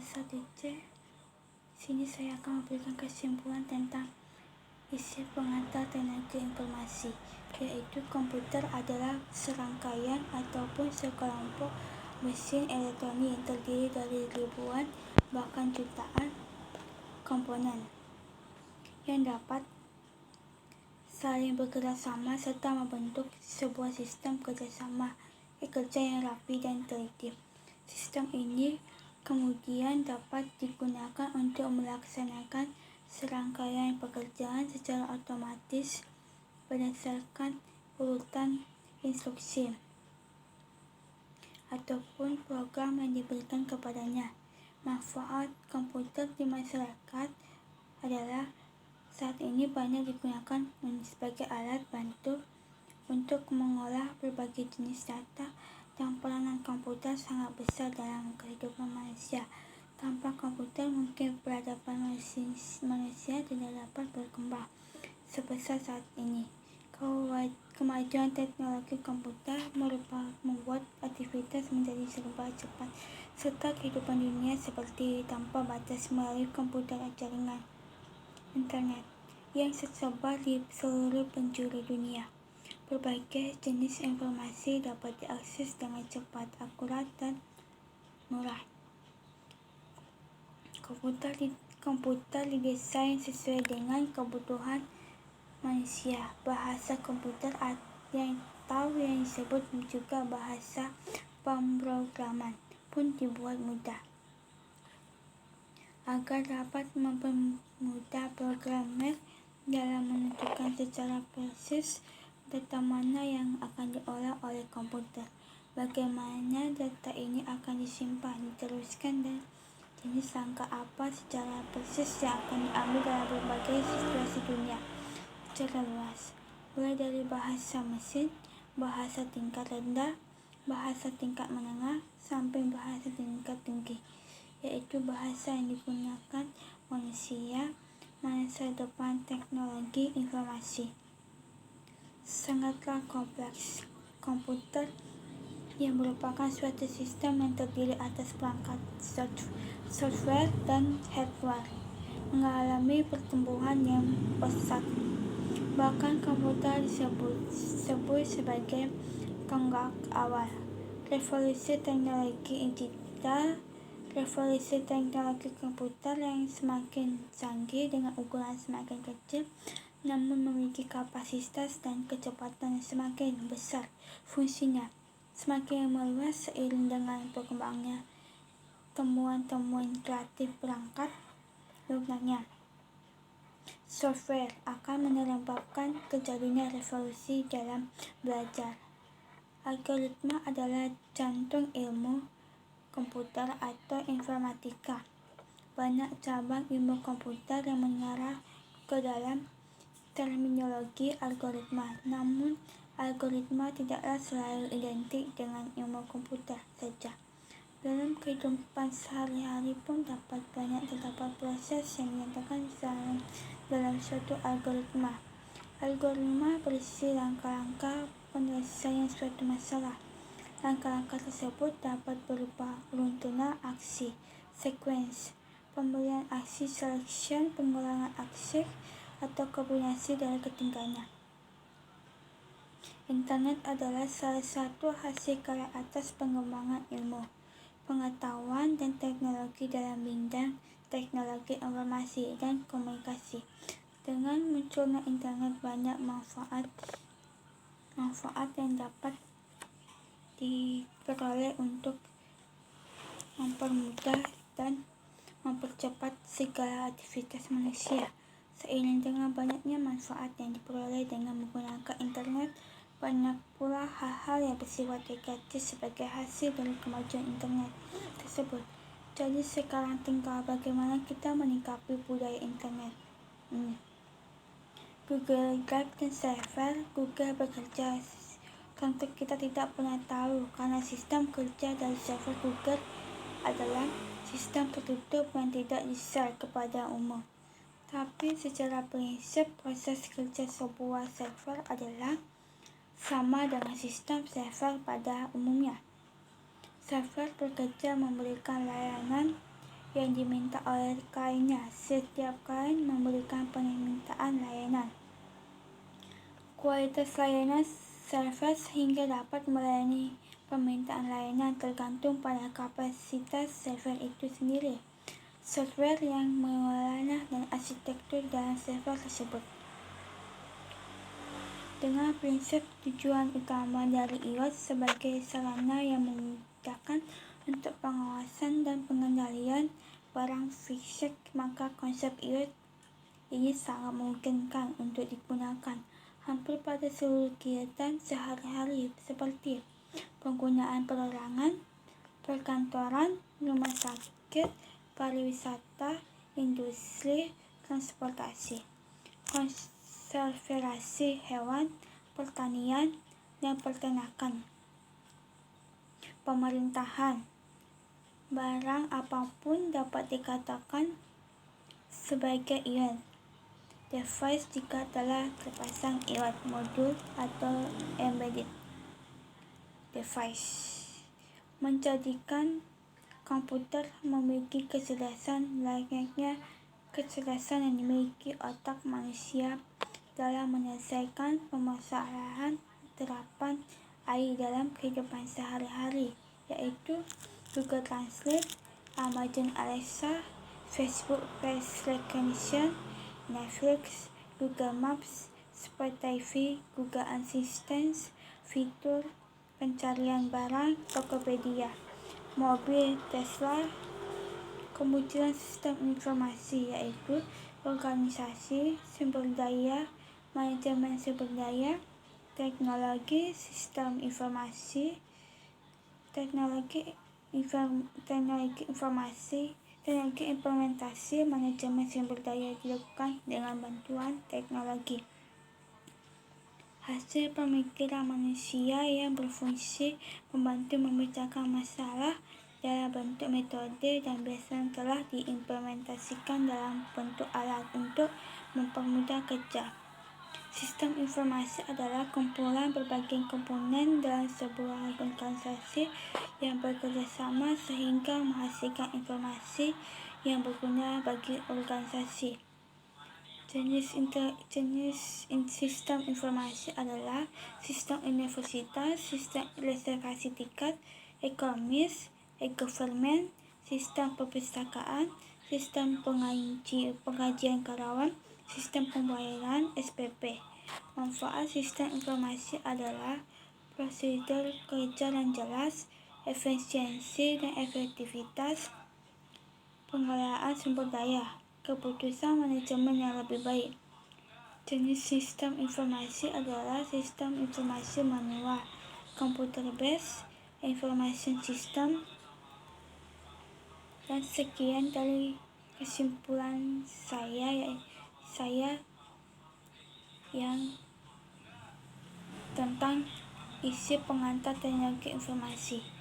Bahasa DC. Sini saya akan memberikan kesimpulan tentang isi pengantar tenaga informasi, yaitu komputer adalah serangkaian ataupun sekelompok mesin elektronik yang terdiri dari ribuan bahkan jutaan komponen yang dapat saling bekerja sama serta membentuk sebuah sistem kerja yang rapi dan teliti. Sistem ini kemudian dapat digunakan untuk melaksanakan serangkaian pekerjaan secara otomatis berdasarkan urutan instruksi ataupun program yang diberikan kepadanya. Manfaat komputer di masyarakat adalah saat ini banyak digunakan sebagai alat bantu untuk mengolah berbagai jenis data, dan peranan komputer sangat besar dalam kehidupan manusia. Tanpa komputer mungkin peradaban manusia tidak dapat berkembang sebesar saat ini. Kemajuan teknologi komputer membuat aktivitas menjadi serba cepat, serta kehidupan dunia seperti tanpa batas melalui komputer jaringan internet yang tersebar di seluruh penjuru dunia. Berbagai jenis informasi dapat diakses dengan cepat, akurat, dan murah. Komputer didesain sesuai dengan kebutuhan manusia. Bahasa komputer yang disebut juga bahasa pemrograman pun dibuat mudah agar dapat mempermudah programmer dalam menentukan secara persis data mana yang akan diolah oleh komputer, bagaimana data ini akan disimpan, diteruskan, dan jenis langkah apa secara persis yang akan diambil dalam berbagai situasi dunia secara luas, mulai dari bahasa mesin, bahasa tingkat rendah, bahasa tingkat menengah, sampai bahasa tingkat tinggi, yaitu bahasa yang digunakan manusia masa depan teknologi informasi. Sangatlah kompleks. Komputer yang merupakan suatu sistem yang terdiri atas perangkat software dan hardware mengalami pertumbuhan yang pesat. Bahkan komputer disebut sebagai tonggak awal revolusi teknologi digital. Revolusi teknologi komputer yang semakin canggih dengan ukuran semakin kecil, namun memiliki kapasitas dan kecepatan yang semakin besar. Fungsinya semakin meluas seiring dengan berkembangnya temuan-temuan kreatif perangkat lunaknya. Software akan menyebabkan terjadinya revolusi dalam belajar. Algoritma adalah jantung ilmu komputer atau informatika. Banyak cabang ilmu komputer yang mengarah ke dalam terminologi algoritma. Namun, algoritma tidaklah selalu identik dengan ilmu komputer saja. Dalam kehidupan sehari-hari pun terdapat proses yang dinyatakan dalam suatu algoritma. Algoritma berisi langkah-langkah penyelesaian suatu masalah. Langkah-langkah tersebut dapat berupa runtunan aksi, sequence, pemberian aksi, selection, pengulangan aksi, atau kombinasi dari ketiganya. Internet adalah salah satu hasil karya atas pengembangan ilmu, pengetahuan, dan teknologi dalam bidang teknologi informasi dan komunikasi. Dengan munculnya internet, banyak manfaat yang dapat diperoleh untuk mempermudah dan mempercepat segala aktivitas manusia. Seiring dengan banyaknya manfaat yang diperoleh dengan menggunakan internet, banyak pula hal-hal yang bersifat negatif sebagai hasil dari kemajuan internet tersebut. Jadi sekarang tinggal bagaimana kita menyikapi budaya internet ini. Google Drive dan server Google bekerja. Tentu kita tidak pernah tahu karena sistem kerja dari server Google adalah sistem tertutup yang tidak di-share kepada umum. Tapi secara prinsip proses kerja sebuah server adalah sama dengan sistem server pada umumnya. Server bekerja memberikan layanan yang diminta oleh kliennya. Setiap klien memberikan permintaan layanan. Kualitas layanan server sehingga dapat melayani permintaan layanan tergantung pada kapasitas server itu sendiri, software yang mengelolanya, dan arsitektur dalam server tersebut. Dengan prinsip tujuan utama dari IoT sebagai sarana yang memudahkan untuk pengawasan dan pengendalian barang fisik, maka konsep IoT ini sangat memungkinkan untuk digunakan hampir pada seluruh kegiatan sehari-hari seperti penggunaan penerangan, perkantoran, rumah sakit, pariwisata, industri, transportasi, konservasi hewan, pertanian, dan peternakan, pemerintahan. Barang apapun dapat dikatakan sebagai IoT device jika telah terpasang IoT modul atau embedded device, menjadikan komputer memiliki kecerdasan layaknya kecerdasan yang dimiliki otak manusia dalam menyelesaikan permasalahan terapan AI dalam kehidupan sehari-hari, yaitu Google Translate, Amazon Alexa, Facebook Face Recognition, Netflix, Google Maps, Spotify, Google Assistant, fitur pencarian barang, Tokopedia, mobil Tesla, kemudian sistem informasi yaitu organisasi, sumber daya, manajemen sumber daya, teknologi, sistem informasi, teknologi implementasi, manajemen sumber daya dilakukan dengan bantuan teknologi. Hasil pemikiran manusia yang berfungsi membantu memecahkan masalah dalam bentuk metode dan biasanya telah diimplementasikan dalam bentuk alat untuk mempermudah kerja. Sistem informasi adalah kumpulan berbagai komponen dalam sebuah organisasi yang bekerja sama sehingga menghasilkan informasi yang berguna bagi organisasi. Jenis sistem informasi adalah sistem universitas, sistem reservasi tiket, e-commerce, e-government, sistem perpustakaan, sistem pengajian karyawan, sistem pembayaran SPP. Manfaat sistem informasi adalah prosedur kerja yang jelas, efisiensi dan efektivitas, pengelolaan sumber daya, keputusan manajemen yang lebih baik. Jenis sistem informasi adalah sistem informasi manual, computer-based information system. Dan sekian dari kesimpulan saya yang tentang isi pengantar teknologi informasi.